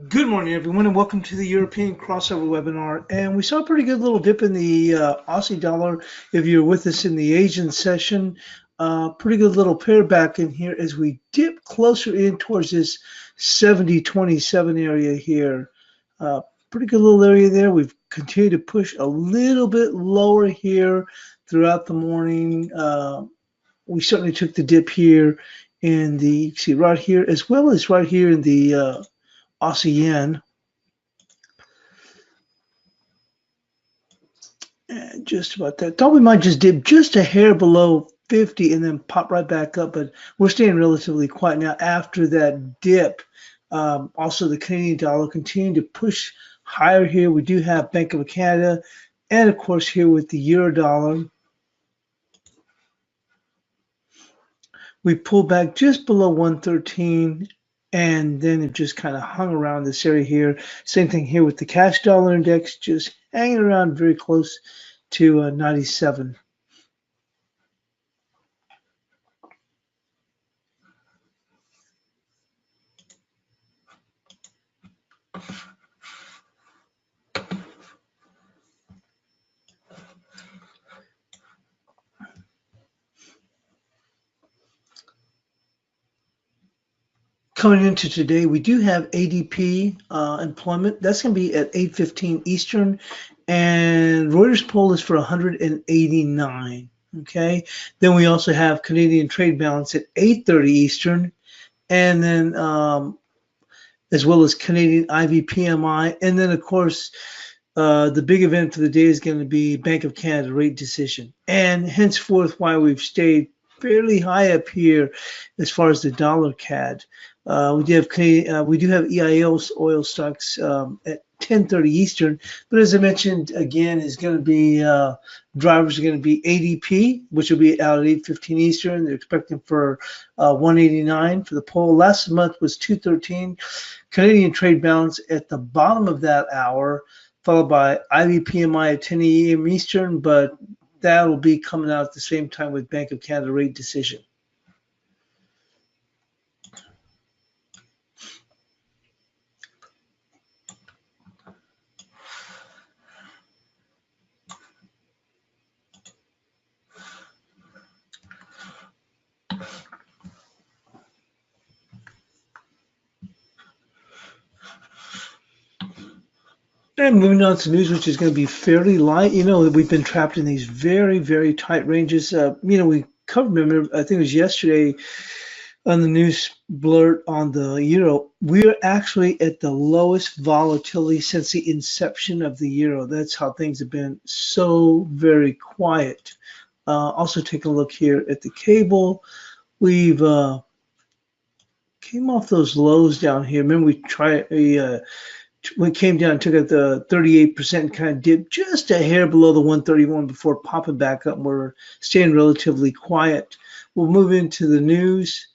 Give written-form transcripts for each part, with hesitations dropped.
Good morning, everyone, and welcome to the European crossover webinar. And we saw a pretty good little dip in the Aussie dollar. If you're with us in the Asian session, pretty good little pair back in here as we dip closer in towards this 70.27 area here. Pretty good little area there. We've continued to push a little bit lower here throughout the morning. We certainly took the dip here in the, you can see right here, as well as right here in the Aussie yen. And just about that. Thought we might just dip just a hair below 50 and then pop right back up, but we're staying relatively quiet now after that dip. Also, the Canadian dollar continuing to push higher here. We do have Bank of Canada, and of course here with the euro dollar. We pulled back just below 113. And then it just kind of hung around this area here. Same thing here with the cash dollar index, just hanging around very close to 97. Coming into today, we do have ADP employment. That's going to be at 8:15 Eastern, and Reuters poll is for 189. Okay. Then we also have Canadian trade balance at 8:30 Eastern, and then as well as Canadian IV PMI, and then of course the big event for the day is going to be Bank of Canada rate decision, and henceforth why we've stayed fairly high up here as far as the dollar CAD. We do have EIO's oil stocks at 10:30 Eastern, but as I mentioned again, is going to be drivers are going to be ADP, which will be out at 8:15 Eastern. They're expecting for 189 for the poll. Last month was 213. Canadian trade balance at the bottom of that hour, followed by IV PMI at 10 a.m. Eastern, but that will be coming out at the same time with Bank of Canada rate decision. And moving on to news, which is going to be fairly light. You know, we've been trapped in these very, very tight ranges. We covered, remember, I think it was yesterday on the news blurt on the euro. We're actually at the lowest volatility since the inception of the euro. That's how things have been so very quiet. Also, take a look here at the cable. We've came off those lows down here. Remember, we came down, took at the 38%, kind of dipped just a hair below the 131 before popping back up. We're staying relatively quiet. We'll move into the news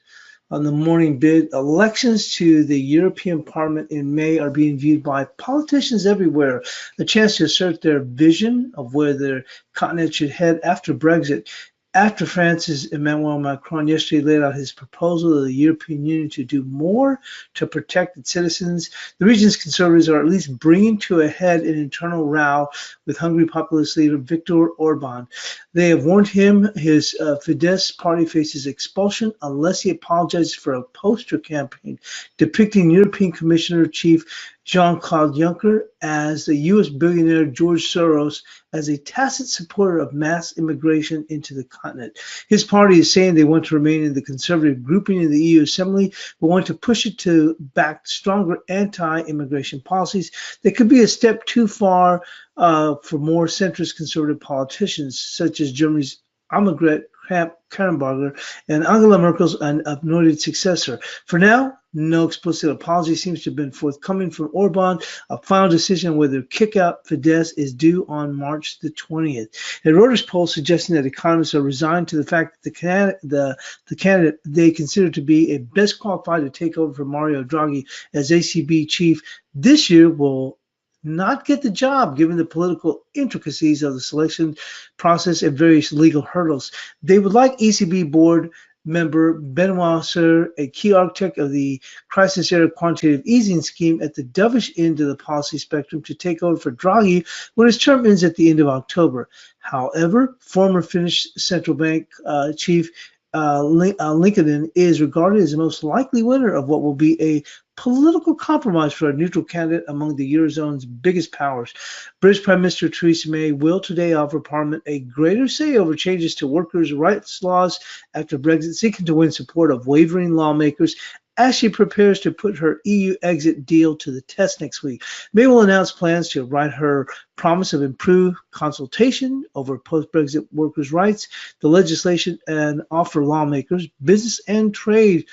on the morning bid. Elections to the European Parliament in May are being viewed by politicians everywhere, a chance to assert their vision of where their continent should head after Brexit. After France's Emmanuel Macron yesterday laid out his proposal of the European Union to do more to protect its citizens, the region's conservatives are at least bringing to a head an internal row with Hungary populist leader Viktor Orban. They have warned him his Fidesz party faces expulsion unless he apologizes for a poster campaign depicting European Commissioner Chief Jean-Claude Juncker as the U.S. billionaire George Soros as a tacit supporter of mass immigration into the continent. His party is saying they want to remain in the conservative grouping in the EU Assembly, but want to push it to back stronger anti-immigration policies that could be a step too far for more centrist conservative politicians, such as Germany's Annegret Kramp-Karrenbauer and Angela Merkel's anointed successor. For now, no explicit apology seems to have been forthcoming from Orban. A final decision on whether to kick out Fidesz is due on March the 20th. A Reuters poll suggesting that economists are resigned to the fact that the candidate they consider to be a best qualified to take over for Mario Draghi as ECB chief this year will not get the job given the political intricacies of the selection process and various legal hurdles. They would like ECB board member Benoit Serre, a key architect of the crisis-era quantitative easing scheme at the dovish end of the policy spectrum, to take over for Draghi when his term ends at the end of October. However, former Finnish central bank chief Lincoln is regarded as the most likely winner of what will be a political compromise for a neutral candidate among the Eurozone's biggest powers. British Prime Minister Theresa May will today offer Parliament a greater say over changes to workers' rights laws after Brexit, seeking to win support of wavering lawmakers as she prepares to put her EU exit deal to the test next week. May will announce plans to write her promise of improved consultation over post-Brexit workers' rights, the legislation, and offer lawmakers, business and trade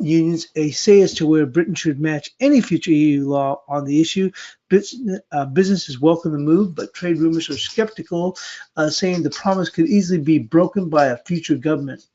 unions a say as to where Britain should match any future EU law on the issue. Businesses welcome the move, but trade rumors are skeptical, saying the promise could easily be broken by a future government.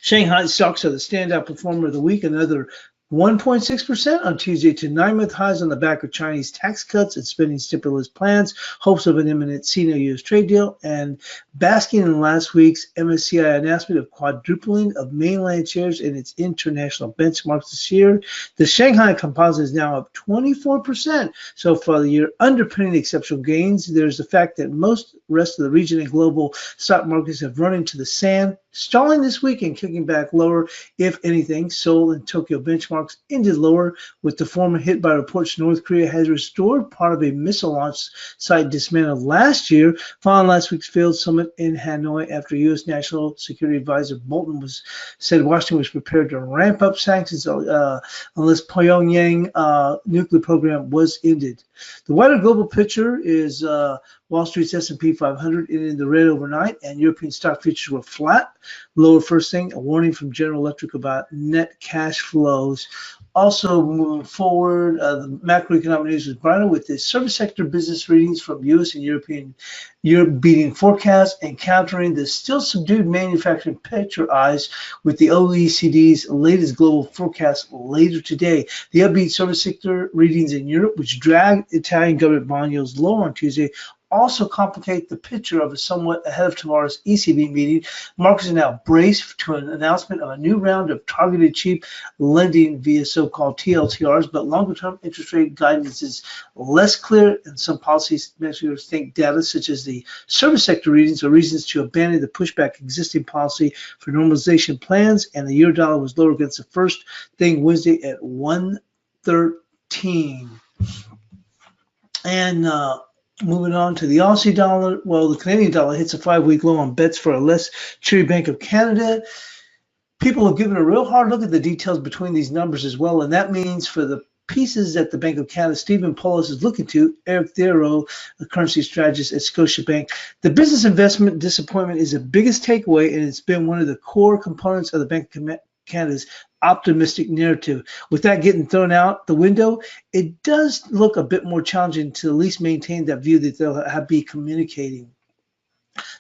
Shanghai stocks are the standout performer of the week, another 1.6% on Tuesday to 9-month highs on the back of Chinese tax cuts and spending stimulus plans, hopes of an imminent Sino-US trade deal, and basking in last week's MSCI announcement of quadrupling of mainland shares in its international benchmarks this year. The Shanghai Composite is now up 24% so far the year, underpinning exceptional gains. There's the fact that most rest of the region and global stock markets have run into the sand, stalling this week and kicking back lower. If anything, Seoul and Tokyo benchmarks ended lower, with the former hit by reports North Korea has restored part of a missile launch site dismantled last year, following last week's failed summit in Hanoi after U.S. National Security Advisor Bolton said Washington was prepared to ramp up sanctions unless Pyongyang nuclear program was ended. The wider global picture is Wall Street's S&P 500 in the red overnight, and European stock futures were flat. Lower first thing, a warning from General Electric about net cash flows. Also moving forward, the macroeconomic news was brighter with the service sector business readings from U.S. and Europe beating forecasts and countering the still subdued manufacturing picture eyes with the OECD's latest global forecast later today. The upbeat service sector readings in Europe, which dragged Italian government bond yields lower on Tuesday, also complicate the picture of a somewhat ahead of tomorrow's ECB meeting. Markets are now braced to an announcement of a new round of targeted cheap lending via so-called TLTRs, but longer-term interest rate guidance is less clear, and some policy measures think data such as the service sector readings are reasons to abandon the pushback existing policy for normalization plans, and the euro-dollar was lower against the first thing Wednesday at 113. And moving on to the Aussie dollar, well, the Canadian dollar hits a 5-week low on bets for a less cheery Bank of Canada. People have given a real hard look at the details between these numbers as well, and that means for the pieces that the Bank of Canada, Stephen Polis is looking to, Eric Thero, a currency strategist at Scotiabank. The business investment disappointment is the biggest takeaway, and it's been one of the core components of the Bank of Canada's optimistic narrative. With that getting thrown out the window, it does look a bit more challenging to at least maintain that view that they'll be communicating.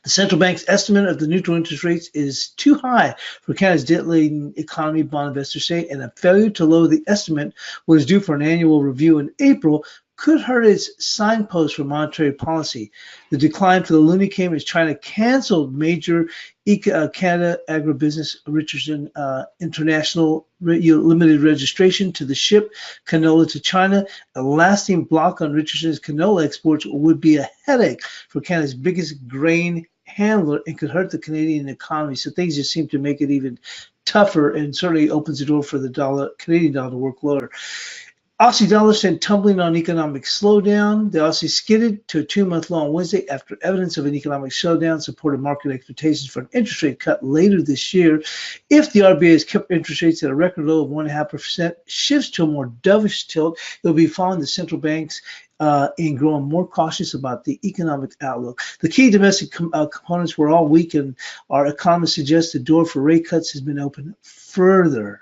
The central bank's estimate of the neutral interest rates is too high for Canada's debt-laden economy, bond investors say, and a failure to lower the estimate, what is due for an annual review in April, could hurt its signpost for monetary policy. The decline for the loonie came as China canceled major Canada agribusiness Richardson International limited registration to the ship canola to China. A lasting block on Richardson's canola exports would be a headache for Canada's biggest grain handler and could hurt the Canadian economy. So things just seem to make it even tougher, and certainly opens the door for the Canadian dollar to work lower. Aussie dollar sent tumbling on economic slowdown. The Aussie skidded to a 2-month low on Wednesday after evidence of an economic slowdown supported market expectations for an interest rate cut later this year. If the RBA has kept interest rates at a record low of 1.5%, shifts to a more dovish tilt, it will be following the central banks in growing more cautious about the economic outlook. The key domestic components were all weak, and our economists suggest the door for rate cuts has been opened further.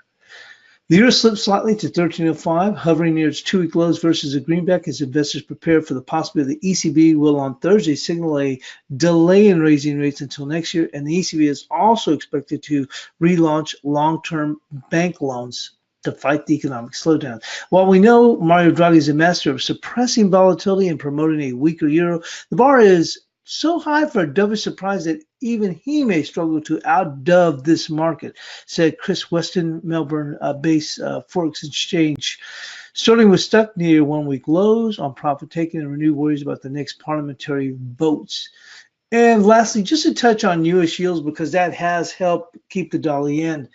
The euro slipped slightly to 13.05, hovering near its 2-week lows versus the greenback as investors prepare for the possibility the ECB will on Thursday signal a delay in raising rates until next year, and the ECB is also expected to relaunch long-term bank loans to fight the economic slowdown. While we know Mario Draghi is a master of suppressing volatility and promoting a weaker euro, the bar is so high for a dovish surprise that even he may struggle to outdove this market, said Chris Weston, Melbourne-based Forex Exchange. Sterling was stuck near one-week lows on profit taking and renewed worries about the next parliamentary votes. And lastly, just a touch on U.S. yields because that has helped keep the dollar yen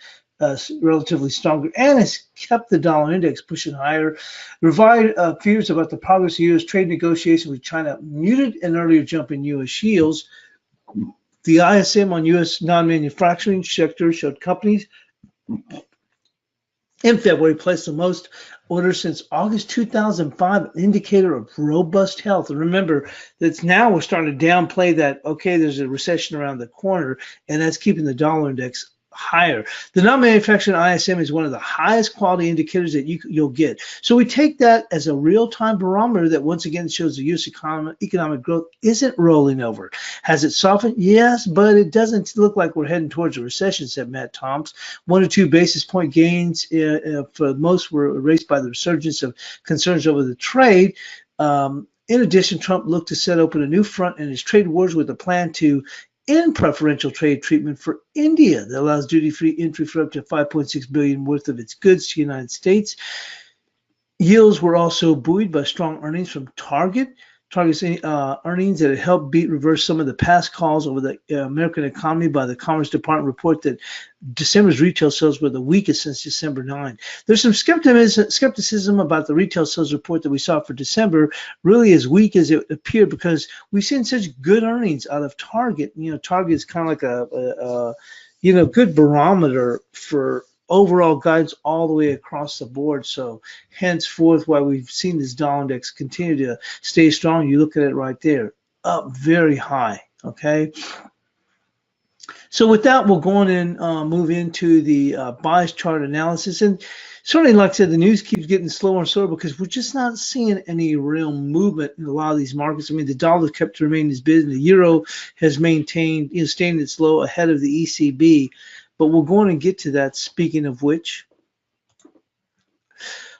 relatively stronger and has kept the dollar index pushing higher. Revived fears about the progress of U.S. trade negotiations with China muted an earlier jump in U.S. yields. The ISM on U.S. non-manufacturing sector showed companies in February placed the most orders since August 2005, an indicator of robust health. And remember, that's now we're starting to downplay that, okay, there's a recession around the corner, and that's keeping the dollar index higher. The non-manufacturing ISM is one of the highest quality indicators that you'll get. So we take that as a real-time barometer that once again shows the U.S. economic growth isn't rolling over. Has it softened? Yes, but it doesn't look like we're heading towards a recession, said Matt Toms. 1 or 2 basis point gains for most were erased by the resurgence of concerns over the trade. In addition, Trump looked to set open a new front in his trade wars with a plan to end preferential trade treatment for India that allows duty-free entry for up to $5.6 billion worth of its goods to the United States. Yields were also buoyed by strong earnings from Target. Target's earnings that helped reverse some of the past calls over the American economy by the Commerce Department report that December's retail sales were the weakest since December 9. There's some skepticism about the retail sales report that we saw for December, really as weak as it appeared because we've seen such good earnings out of Target. You know, Target is kind of like a good barometer for overall guidance all the way across the board. So henceforth, why we've seen this dollar index continue to stay strong, you look at it right there, up very high, okay? So with that, we'll go on and move into the bias chart analysis. And certainly, like I said, the news keeps getting slower and slower because we're just not seeing any real movement in a lot of these markets. I mean, the dollar kept to remain as bid, and the euro has maintained, staying its low ahead of the ECB. But we're going to get to that, speaking of which.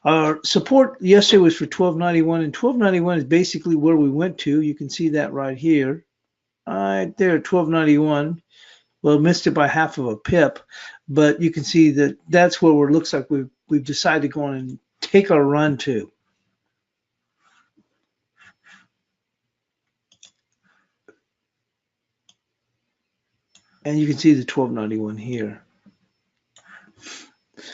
Our support yesterday was for 1291, and 1291 is basically where we went to. You can see that right here. Right there, 1291. Well, missed it by half of a pip, but you can see that that's where it looks like we've decided to go on and take our run to. And you can see the 1291 here.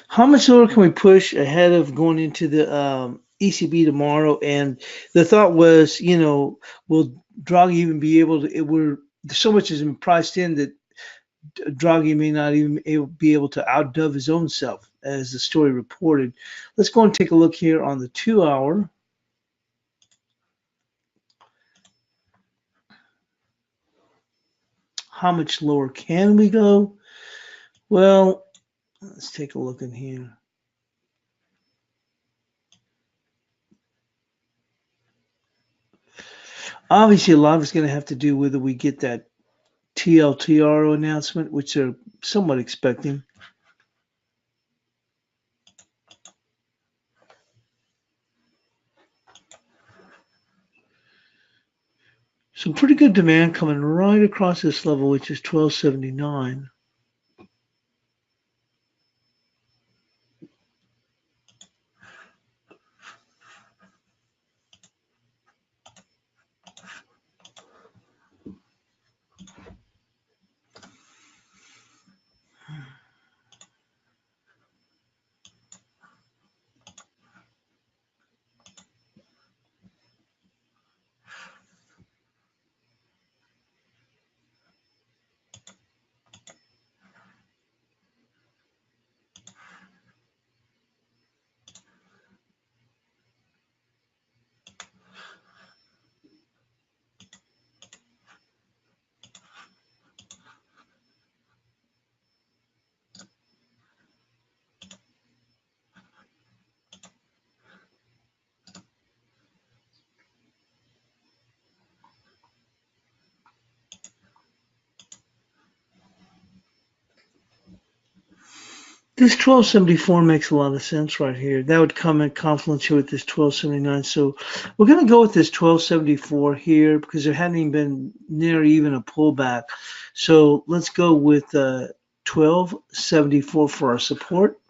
How much lower can we push ahead of going into the ECB tomorrow? And the thought was, will Draghi even be able to? So much has been priced in that Draghi may not even be able to outdove his own self, as the story reported. Let's go and take a look here on the 2-hour. How much lower can we go? Well, let's take a look in here. Obviously, a lot of it's going to have to do whether we get that TLTRO announcement, which they're somewhat expecting. Some pretty good demand coming right across this level, which is 1279. This 1274 makes a lot of sense right here. That would come in confluence here with this 1279. So we're going to go with this 1274 here because there hadn't even been near even a pullback. So let's go with 1274 for our support.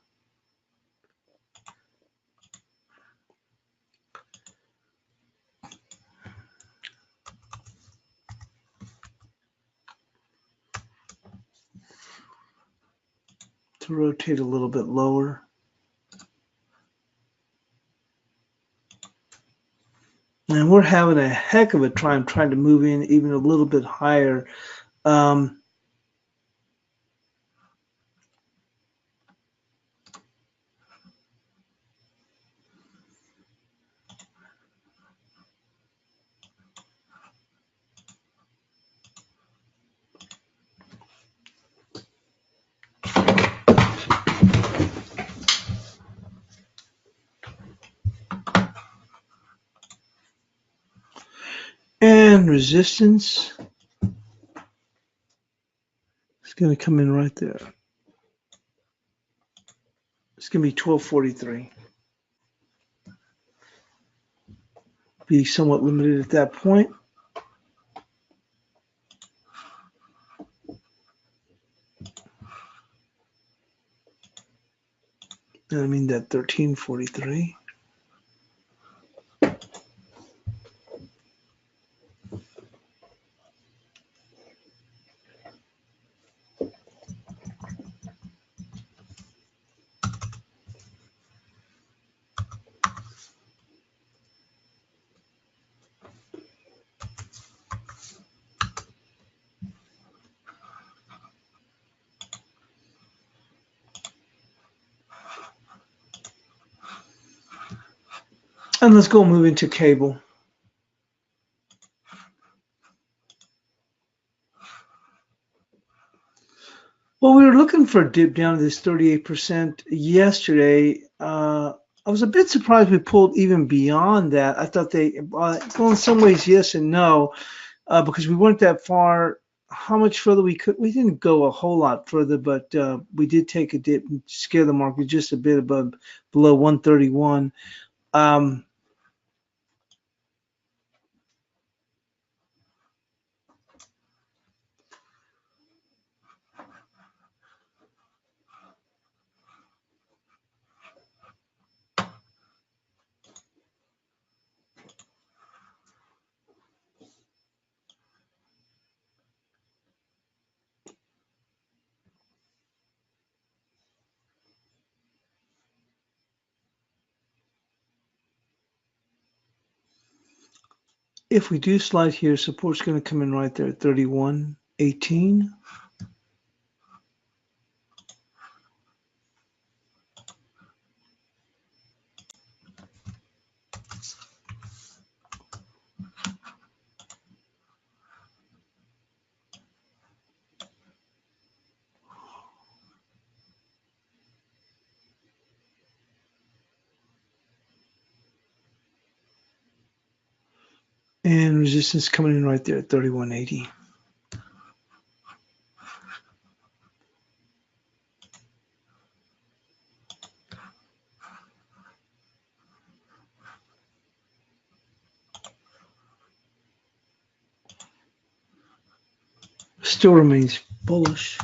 To rotate a little bit lower. And we're having a heck of a time trying to move in even a little bit higher. And resistance is going to come in right there. It's going to be 1243. Be somewhat limited at that point. And I mean that 1343. And let's go move into cable. Well, we were looking for a dip down to this 38% yesterday. I was a bit surprised we pulled even beyond that. I thought well, in some ways, yes and no, because we weren't that far. How much further we didn't go a whole lot further, but we did take a dip and scare the market just a bit below 131. If we do slide here, support's going to come in right there at 31.18. And resistance coming in right there at 31.80. Still remains bullish.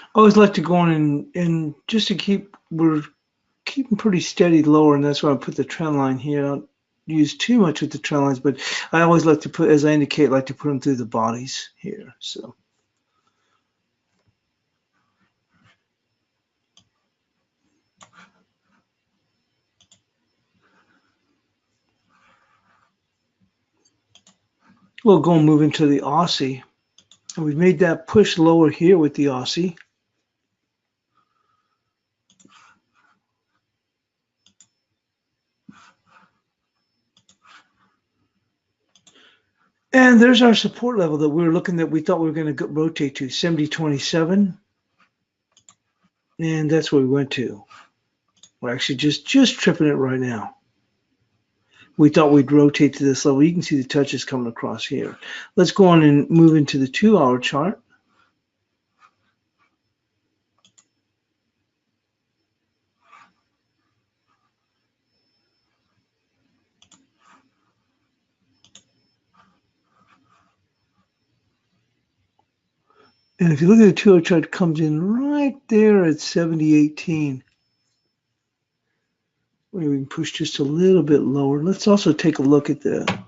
I always like to go on and just to we're keeping pretty steady lower, and that's why I put the trend line here. use too much with the trend lines, but I always like to put, as I indicate, like to put them through the bodies here. So we'll go and move into the Aussie. And we've made that push lower here with the Aussie. And there's our support level that we were looking at. We thought we were going to rotate to 70.27. And that's where we went to. We're actually just tripping it right now. We thought we'd rotate to this level. You can see the touches coming across here. Let's go on and move into the 2-hour chart. And if you look at the 2-hour chart, it comes in right there at 70.18. Maybe we can push just a little bit lower. Let's also take a look at the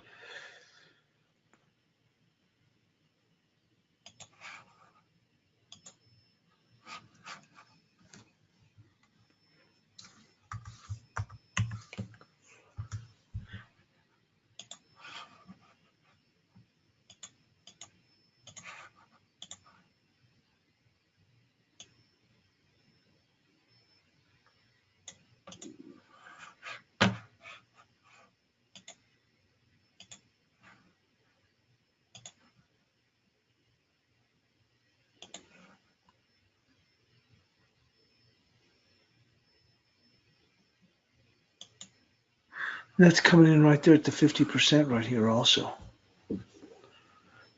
that's coming in right there at the 50% right here also.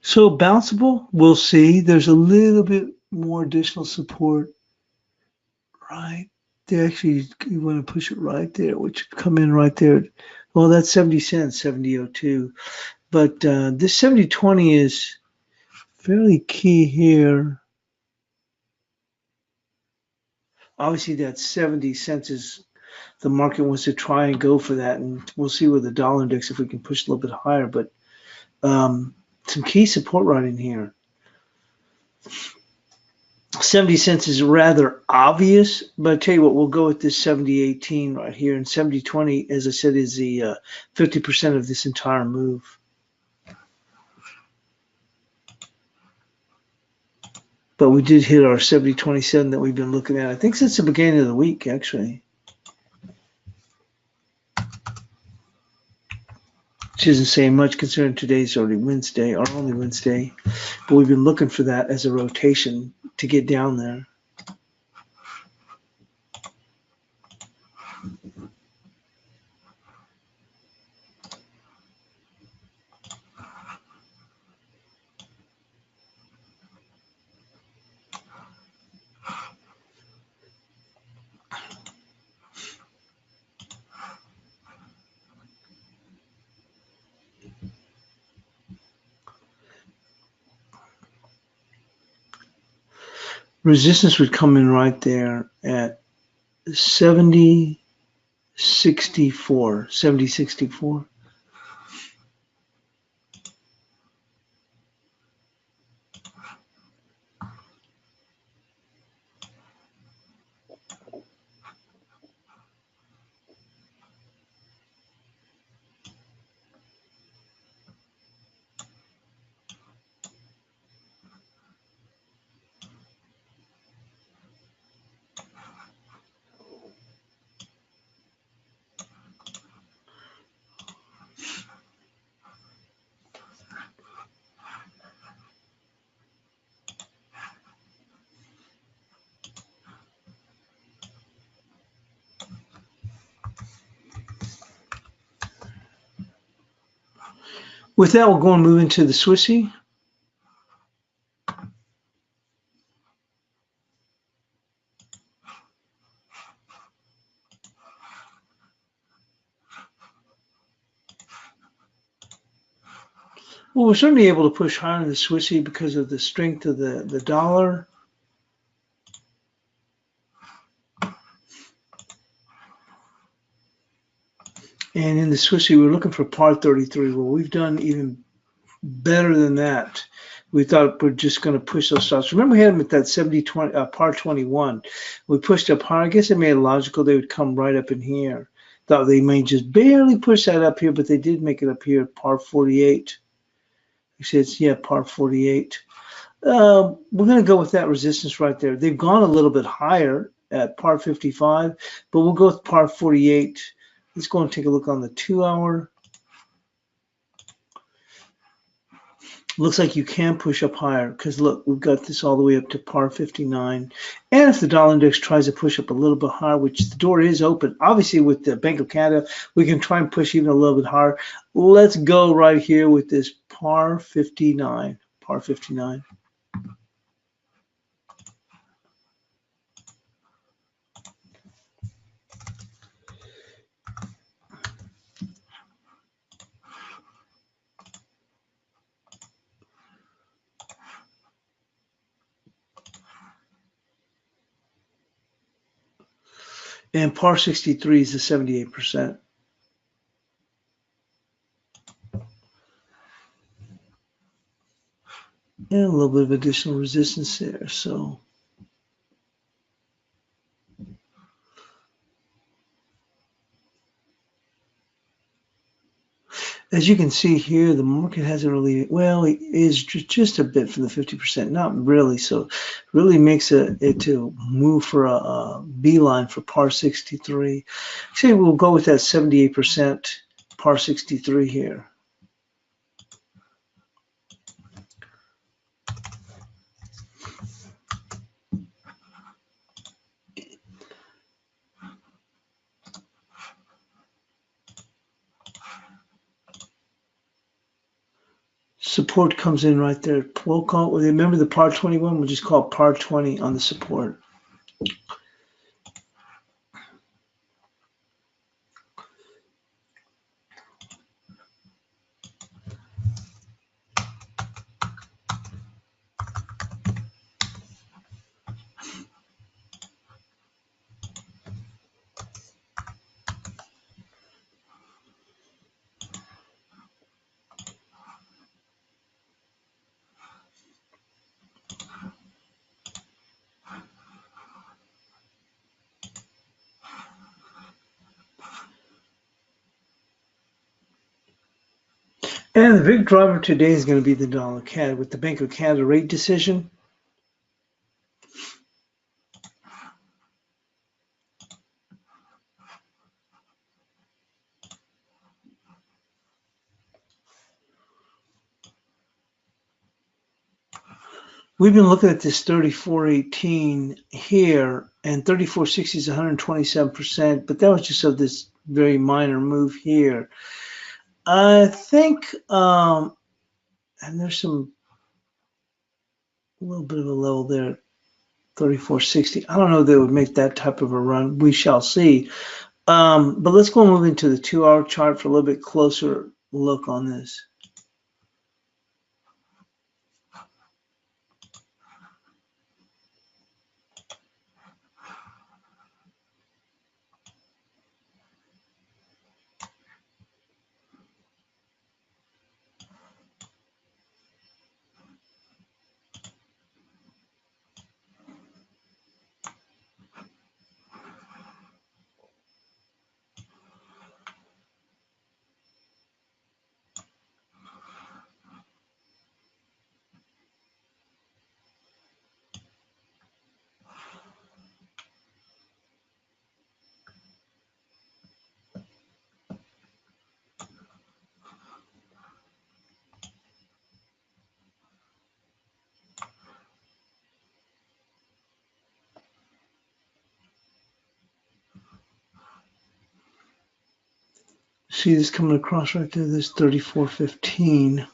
So bounceable, we'll see. There's a little bit more additional support right there. Actually, you want to push it right there, which would come in right there. Well, that's 70 cents, 70.02. But this 70.20 is fairly key here. Obviously, that 70 cents is the market wants to try and go for that, and we'll see with the dollar index if we can push a little bit higher. But some key support right in here. 70 cents is rather obvious, but I tell you what, we'll go with this 70.18 right here. And 70.20, as I said, is the 50% of this entire move. But we did hit our 70.27 that we've been looking at, I think, since the beginning of the week, actually. Which isn't saying much considering today's already Wednesday, or only Wednesday. But we've been looking for that as a rotation to get down there. Resistance would come in right there at 70.64. With that, we'll go and move into the Swissy. Well, we're certainly able to push higher in the Swissy because of the strength of the dollar. And in the Swissie, we were looking for par 33. Well, we've done even better than that. We thought we're just going to push those stops. Remember, we had them at that 70-20, par 21. We pushed up higher. I guess it made it logical they would come right up in here. Thought they may just barely push that up here, but they did make it up here at par 48. Actually, it's, yeah, par 48. We're going to go with that resistance right there. They've gone a little bit higher at par 55, but we'll go with par 48. Let's go and take a look on the 2-hour. Looks like you can push up higher because look, we've got this all the way up to par 59. And if the dollar index tries to push up a little bit higher, which the door is open, obviously with the Bank of Canada, we can try and push even a little bit higher. Let's go right here with this par 59. Par 59. And par 63 is the 78%. And a little bit of additional resistance there. So as you can see here, the market hasn't really, well, it is just a bit from the 50%, not really. So really makes it to move for a beeline for par 63. Say we'll go with that 78% par 63 here. Support comes in right there. We'll call, remember the par 21? We'll just call it par 20 on the support. And the big driver today is going to be the dollar CAD with the Bank of Canada rate decision. We've been looking at this 34.18 here, and 34.60 is 127%, but that was just of this very minor move here. I think, and there's a little bit of a level there, 34.60. I don't know if they would make that type of a run. We shall see. But let's go and move into the 2-hour chart for a little bit closer look on this. See this coming across right there, this 34.15.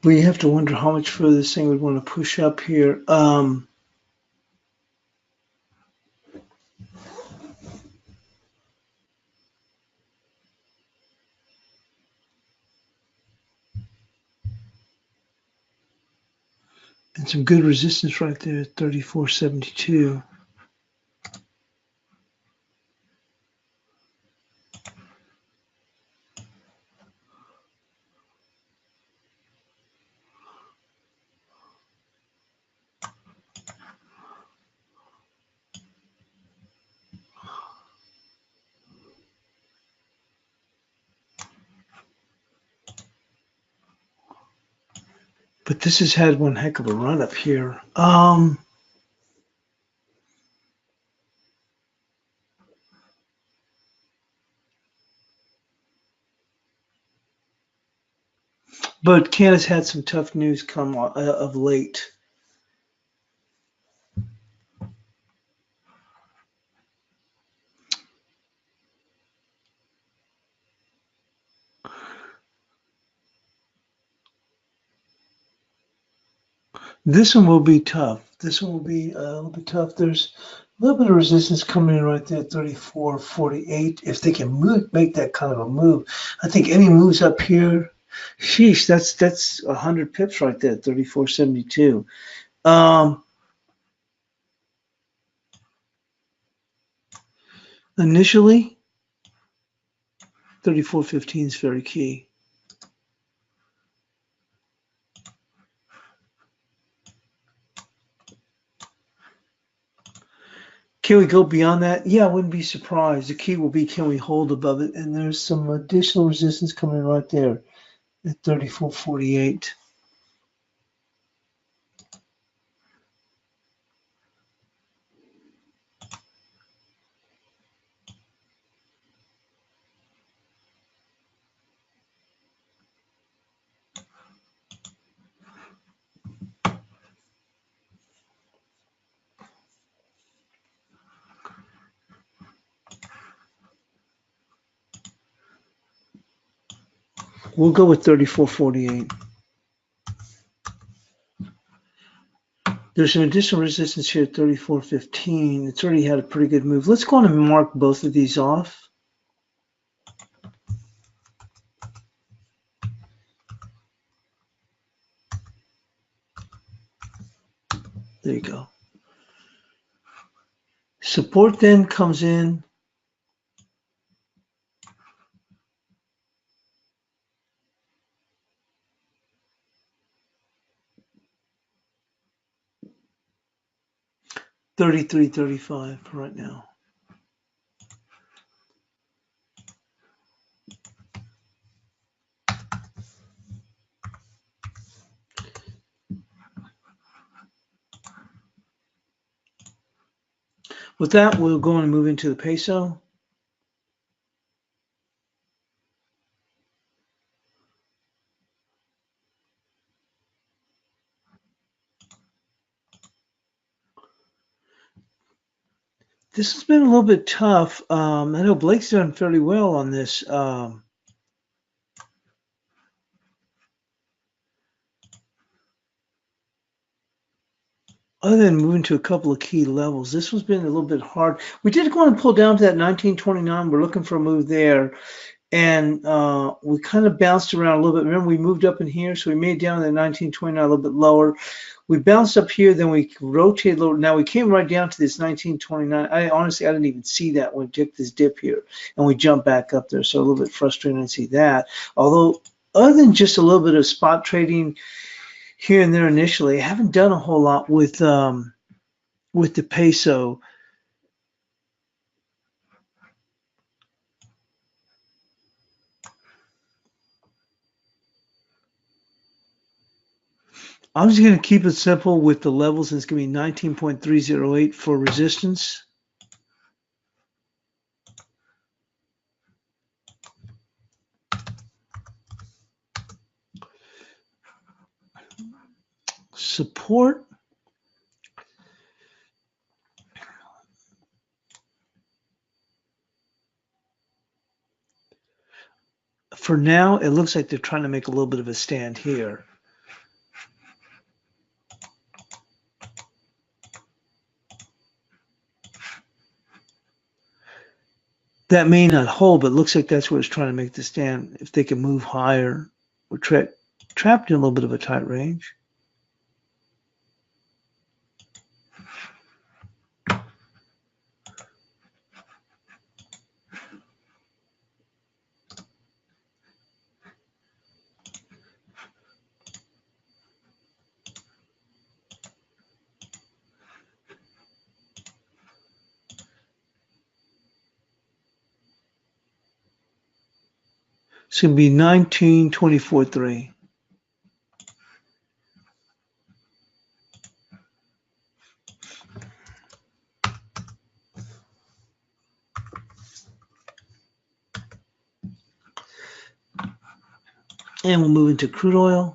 We have to wonder how much further this thing would want to push up here. And some good resistance right there at 34.72. But this has had one heck of a run up here. But Canada's had some tough news come of late. This one will be tough. This one will be a little bit tough. There's a little bit of resistance coming in right there at 34.48. If they can make that kind of a move, I think any moves up here, sheesh, that's 100 pips right there at 34.72. Initially, 34.15 is very key. Can we go beyond that? Yeah, I wouldn't be surprised. The key will be, can we hold above it? And there's some additional resistance coming right there at 34.48. We'll go with 34.48. There's some additional resistance here at 34.15. It's already had a pretty good move. Let's go on and mark both of these off. There you go. Support then comes in. $33.35 right now. With that, we'll go on and move into the peso. This has been a little bit tough. I know Blake's done fairly well on this. Other than moving to a couple of key levels, this one's been a little bit hard. We did go and pull down to that 1929. We're looking for a move there. And we kind of bounced around a little bit. Remember, we moved up in here, so we made down to 1929 a little bit lower. We bounced up here, then we rotated lower. Now we came right down to this 1929. Honestly, I didn't even see that when we took this dip here, and we jumped back up there. So a little bit frustrating to see that. Although, other than just a little bit of spot trading here and there initially, I haven't done a whole lot with the peso. I'm just going to keep it simple with the levels. It's going to be 19.308 for resistance. Support. For now, it looks like they're trying to make a little bit of a stand here. That may not hold, but it looks like that's where it's trying to make the stand. If they can move higher, we're trapped in a little bit of a tight range. It's going to be 19.24.3. And we'll move into crude oil.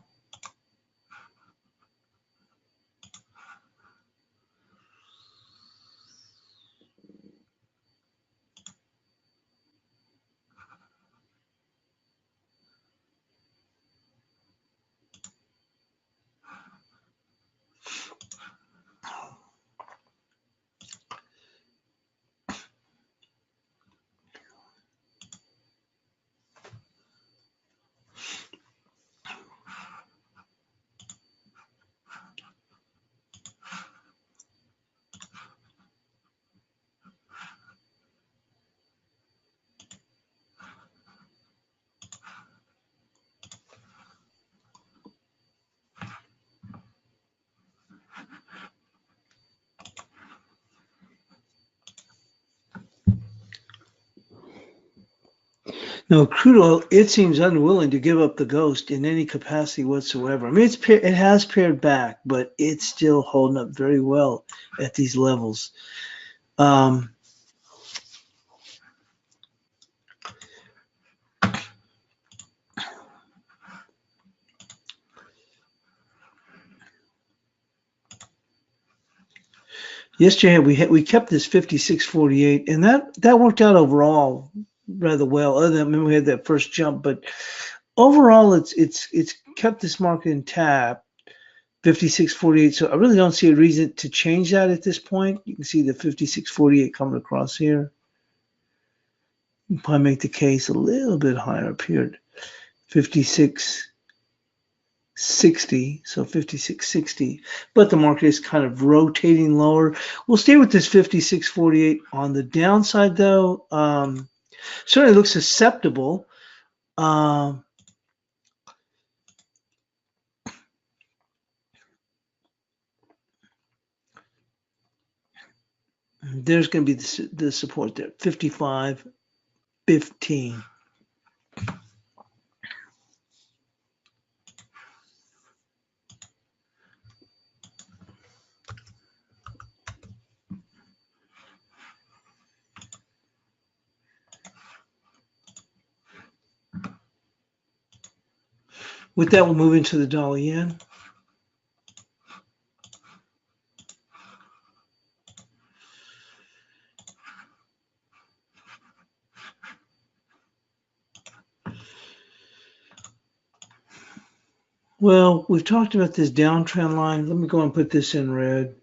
No, crude oil, it seems unwilling to give up the ghost in any capacity whatsoever. I mean, it has pared back, but it's still holding up very well at these levels. Yesterday we kept this 56.48, and that worked out overall rather well. Other than, I mean, we had that first jump, but overall it's kept this market intact, 56.48. So I really don't see a reason to change that at this point. You can see the 56.48 coming across here. You can probably make the case a little bit higher up here, 56.60, so 56.60, but the market is kind of rotating lower. We'll stay with this 56.48 on the downside, though. Certainly looks susceptible. There's going to be the support there, 55.15. With that, we'll move into the dollar yen. Well, we've talked about this downtrend line. Let me go and put this in red.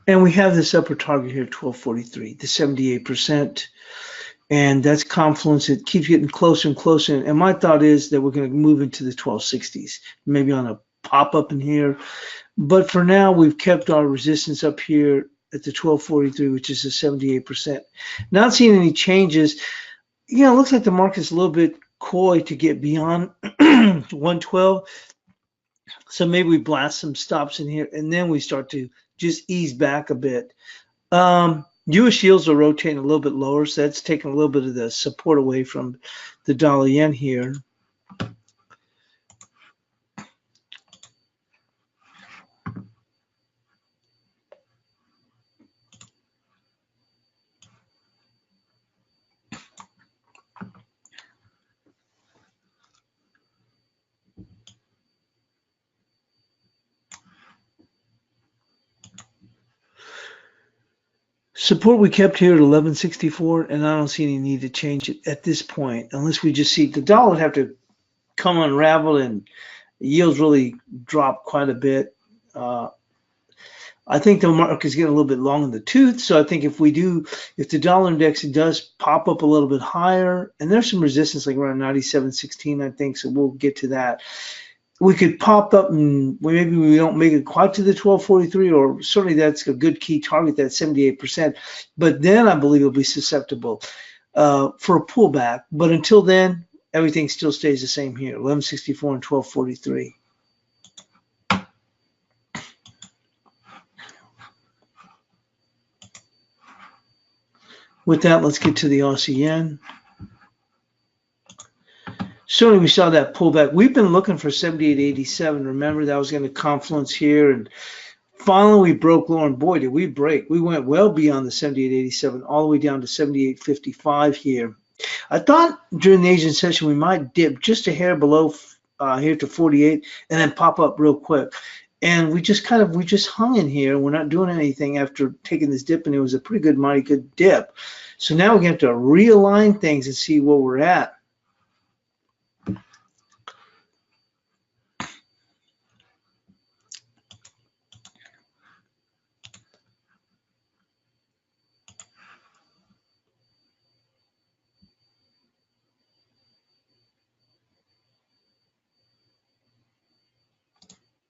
And we have this upper target here, 1243, the 78%. And that's confluence. It keeps getting closer and closer. And my thought is that we're going to move into the 1260s, maybe on a pop up in here. But for now, we've kept our resistance up here at the 1243, which is the 78%. Not seeing any changes. You know, it looks like the market's a little bit coy to get beyond 112. So maybe we blast some stops in here, and then we start to just ease back a bit. U.S. yields are rotating a little bit lower, so that's taking a little bit of the support away from the dollar yen here. Support we kept here at 1164, and I don't see any need to change it at this point, unless we just see the dollar would have to come unraveled and yields really drop quite a bit. I think the market is getting a little bit long in the tooth, so I think if the dollar index does pop up a little bit higher, and there's some resistance like around 97.16, I think, so we'll get to that. We could pop up and maybe we don't make it quite to the 1243, or certainly that's a good key target, that 78%. But then I believe it'll be susceptible for a pullback. But until then, everything still stays the same here, 1164 and 1243. With that, let's get to the Aussie yen. Certainly we saw that pullback. We've been looking for 78.87. Remember, that was going to confluence here, and finally we broke lower, and boy, did we break. We went well beyond the 78.87, all the way down to 78.55 here. I thought during the Asian session we might dip just a hair below here to 48 and then pop up real quick. And we just hung in here. We're not doing anything after taking this dip, and it was a pretty good, mighty good dip. So now we have to realign things and see where we're at.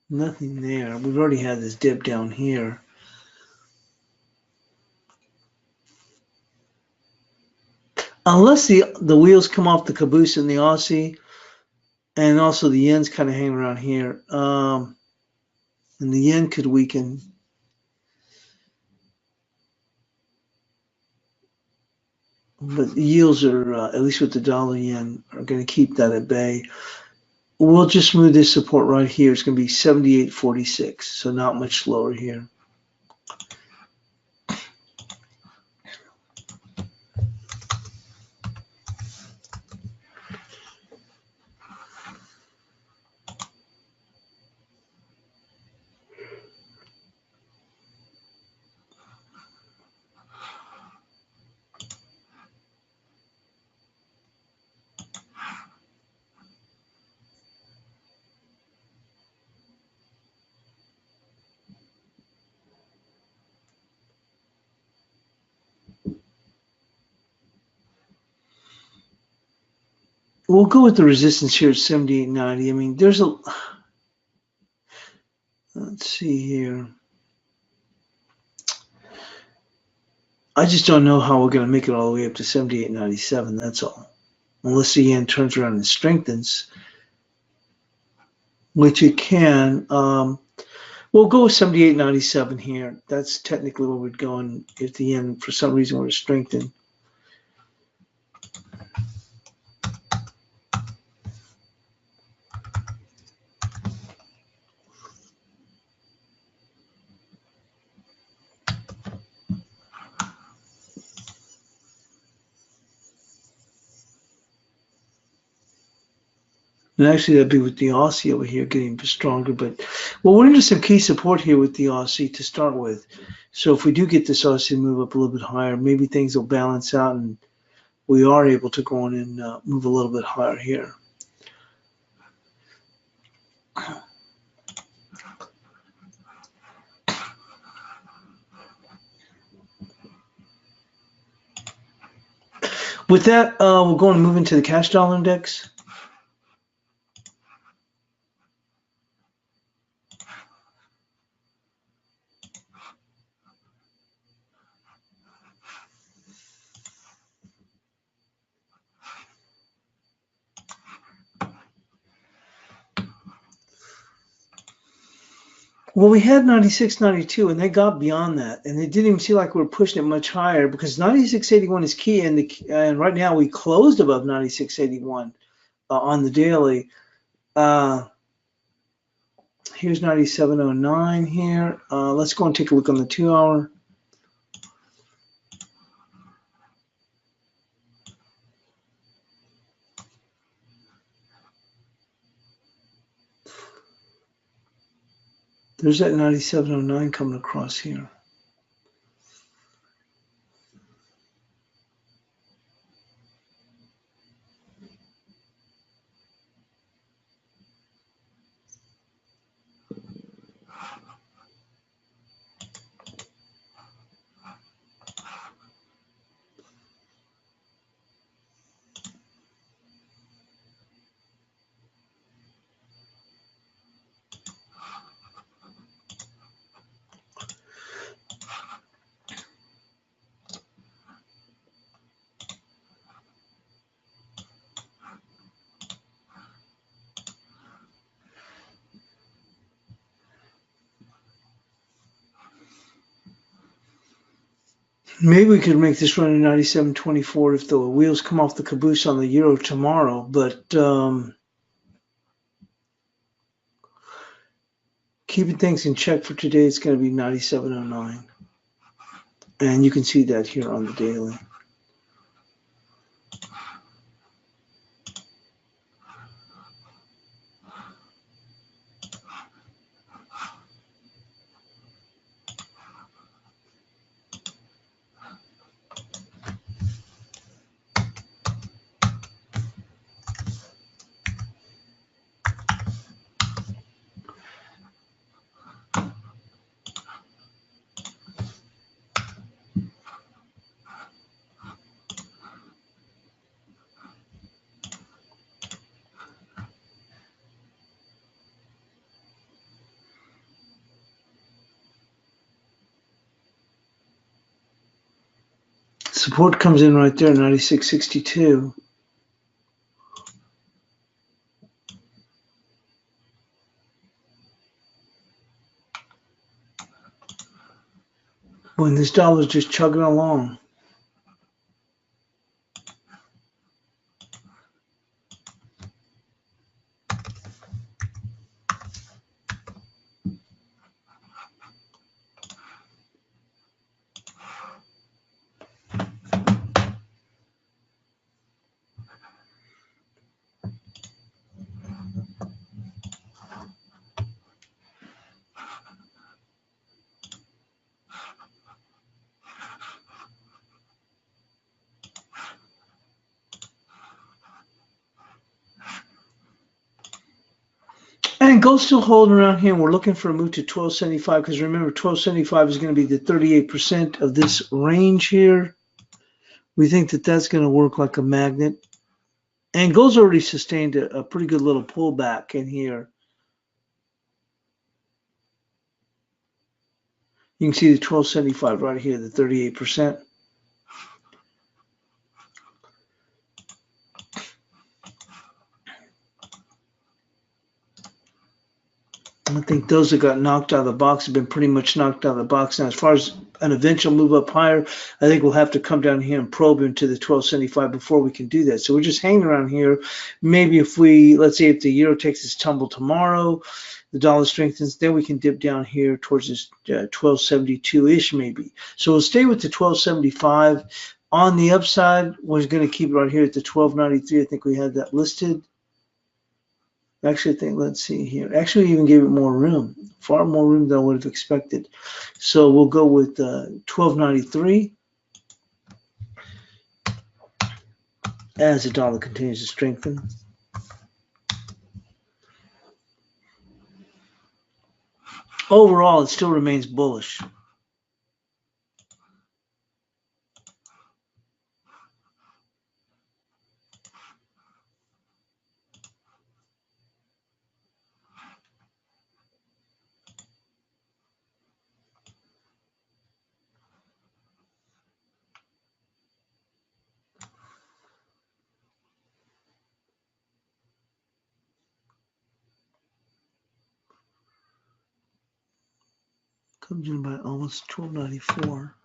Nothing there. We've already had this dip down here. Unless the wheels come off the caboose in the Aussie, and also the yen's kind of hanging around here, and the yen could weaken. But the yields are, at least with the dollar yen, are going to keep that at bay. We'll just move this support right here. It's going to be 78.46, so not much lower here. We'll go with the resistance here at 78.90. I mean, there's a, let's see here. I just don't know how we're going to make it all the way up to 78.97. That's all. Unless the yen turns around and strengthens, which it can. We'll go with 78.97 here. That's technically where we'd go if the yen, for some reason, were to strengthen. And actually, that'd be with the Aussie over here getting stronger. But, well, we're into some key support here with the Aussie to start with. So if we do get this Aussie move up a little bit higher, maybe things will balance out and we are able to go on and move a little bit higher here. With that, we'll go and move into the cash dollar index. Well, we had 96, 92, and they got beyond that, and it didn't even seem like we were pushing it much higher because 96.81 is key, and right now we closed above 96.81 on the daily. Here's 97.09 here. Let's go and take a look on the 2-hour. There's that 97.09 coming across here. Maybe we could make this run at 97.24 if the wheels come off the caboose on the euro tomorrow, but keeping things in check for today, it's going to be 97.09. And you can see that here on the daily. Support comes in right there, 96.62. When this dollar's just chugging along. And gold's still holding around here. And we're looking for a move to 1275 because remember, 1275 is going to be the 38% of this range here. We think that that's going to work like a magnet. And gold's already sustained a pretty good little pullback in here. You can see the 1275 right here, the 38%. I think those that got knocked out of the box have been pretty much knocked out of the box. Now, as far as an eventual move up higher, I think we'll have to come down here and probe into the 1275 before we can do that. So we're just hanging around here. Maybe if we, let's say if the euro takes its tumble tomorrow, the dollar strengthens, then we can dip down here towards this 1272-ish maybe. So we'll stay with the 1275. On the upside, we're going to keep it right here at the 1293. I think we had that listed. Actually, I think, let's see here. Actually, even gave it more room, far more room than I would have expected. So we'll go with 1293 as the dollar continues to strengthen. Overall, it still remains bullish. Comes in by almost 1294.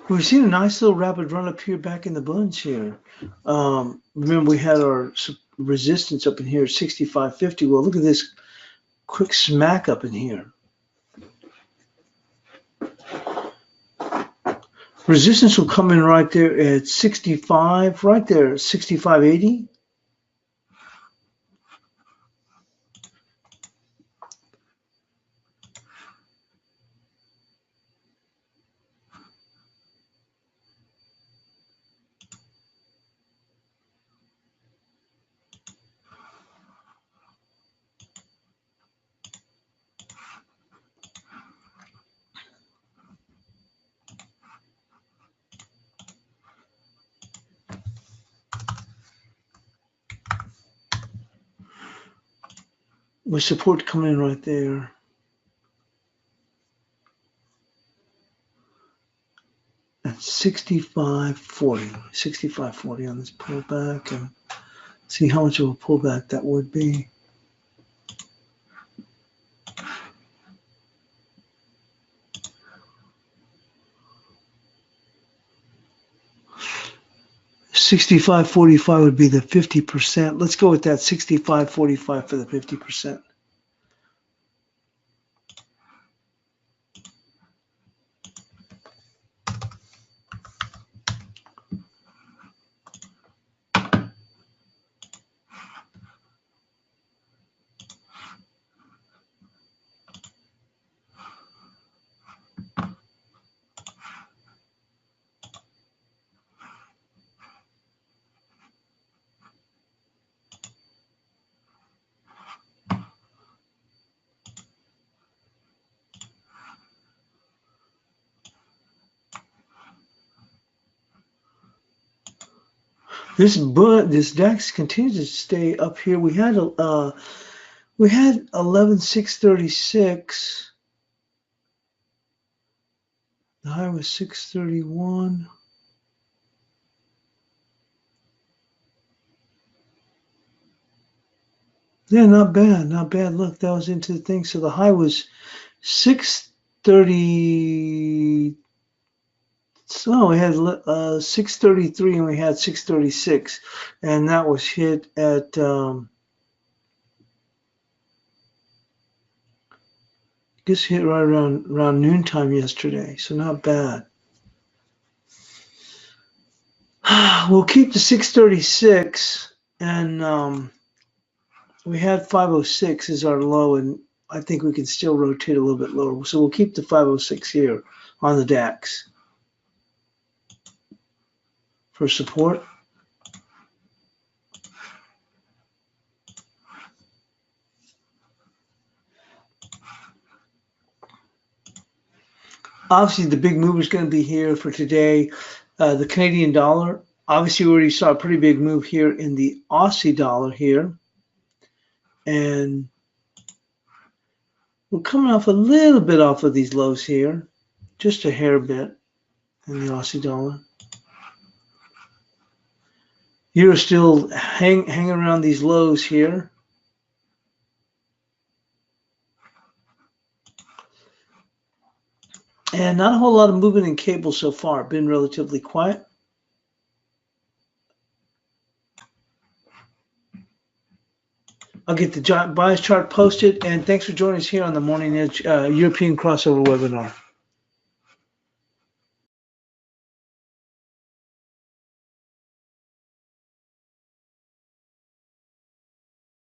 We've seen a nice little rapid run up here back in the bunch here. Remember, we had our resistance up in here at 65.50. Well, look at this quick smack up in here. Resistance will come in right there at 65, right there, 65.80. with support coming in right there. At 65.40, 65.40 on this pullback, and see how much of a pullback that would be. $65.45 would be the 50%. Let's go with that, $65.45 for the 50%. This DAX continues to stay up here. We had 11,636. The high was 631. Yeah, not bad, not bad. Look, that was into the thing. So the high was 630. So we had 633 and we had 636, and that was hit at I guess hit right around noontime yesterday. So not bad. We'll keep the 636, and we had 506 as our low, and I think we can still rotate a little bit lower. So we'll keep the 506 here on the DAX for support. Obviously, the big move is going to be here for today. The Canadian dollar. Obviously, we already saw a pretty big move here in the Aussie dollar here. And we're coming off a little bit off of these lows here. Just a hair bit in the Aussie dollar. Euro still hanging around these lows here. And not a whole lot of movement in cable so far. Been relatively quiet. I'll get the bias chart posted. And thanks for joining us here on the Morning Edge European Crossover webinar.